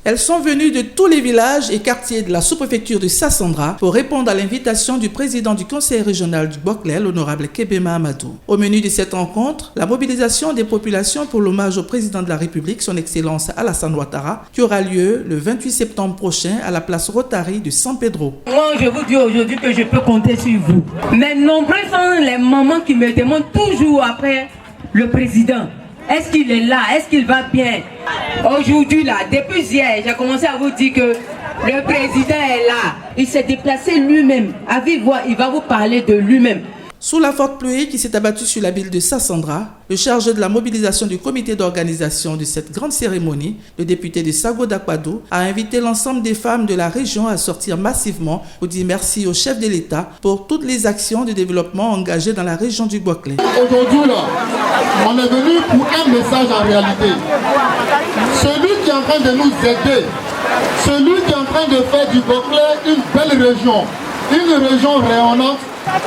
Elles sont venues de tous les villages et quartiers de la sous-préfecture de Sassandra pour répondre à l'invitation du président du conseil régional du Boklé, l'honorable Kébéma Amadou. Au menu de cette rencontre, la mobilisation des populations pour l'hommage au président de la République, son Excellence Alassane Ouattara, qui aura lieu le 28 septembre prochain à la place Rotary de San Pedro. Moi, je vous dis aujourd'hui que je peux compter sur vous. Mais nombreux sont les mamans qui me demandent toujours après le président. Est-ce qu'il est là? Est-ce qu'il va bien? Aujourd'hui, là, depuis hier, j'ai commencé à vous dire que le président est là. Il s'est déplacé lui-même. À vive voix, il va vous parler de lui-même. Sous la forte pluie qui s'est abattue sur la ville de Sassandra, le chargé de la mobilisation du comité d'organisation de cette grande cérémonie, le député de Sago d'Akwadou, a invité l'ensemble des femmes de la région à sortir massivement pour dire merci au chef de l'État pour toutes les actions de développement engagées dans la région du Boklé. Aujourd'hui, là, on est venu pour un message en réalité. Celui qui est en train de nous aider, celui qui est en train de faire du Boklé une belle région, une région rayonnante,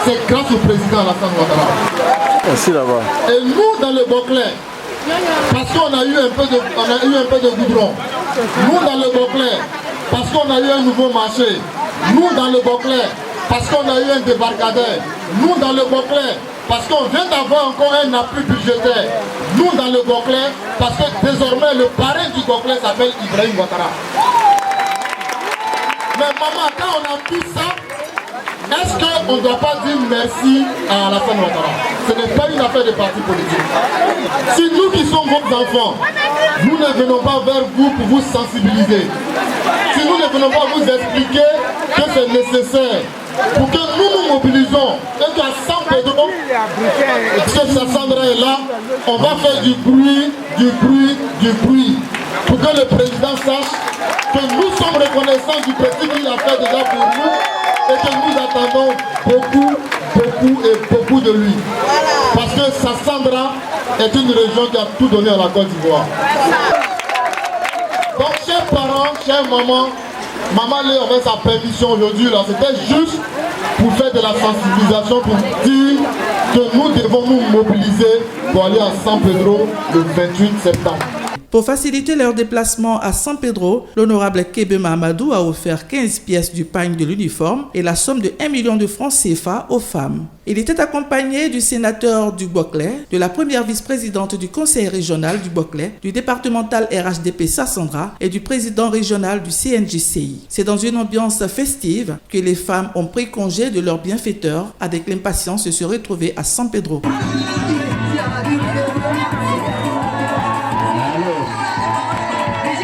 c'est grâce au président Alassane Ouattara. Merci là-bas. Et nous, dans le Boklé, parce qu'on a eu un peu de goudron, nous dans le Boklé, parce qu'on a eu un nouveau marché, nous dans le Boklé, parce qu'on a eu un débarcadère, nous dans le Boklé, parce qu'on vient d'avoir encore un appui budgétaire, nous dans le Boklé, parce que désormais le parrain du Boklé s'appelle Ibrahim Ouattara. Mais maman, quand on a tout ça, est-ce qu'on ne doit pas dire merci à Alassane Ouattara? Ce n'est pas une affaire de parti politique. Si nous qui sommes vos enfants, nous ne venons pas vers vous pour vous sensibiliser, si nous ne venons pas vous expliquer que c'est nécessaire, pour que nous nous mobilisons, et qu'à San Pedro, que Sassandra est là, on va faire du bruit, pour que le président sache que nous sommes reconnaissants du petit qu'il a fait déjà pour nous, et que nous attendons beaucoup de lui. Parce que Sassandra est une région qui a tout donné à la Côte d'Ivoire. Donc, chers parents, chères mamans, maman Lé avait sa permission aujourd'hui, là, c'était juste pour faire de la sensibilisation, pour dire que nous devons nous mobiliser pour aller à San Pedro le 28 septembre. Pour faciliter leur déplacement à San Pedro, l'honorable Kébéma Amadou a offert 15 pièces du pagne de l'uniforme et la somme de 1 million de francs CFA aux femmes. Il était accompagné du sénateur du Boklé, de la première vice-présidente du conseil régional du Boklé, du départemental RHDP Sassandra et du président régional du CNJCI. C'est dans une ambiance festive que les femmes ont pris congé de leurs bienfaiteurs avec l'impatience de se retrouver à San Pedro.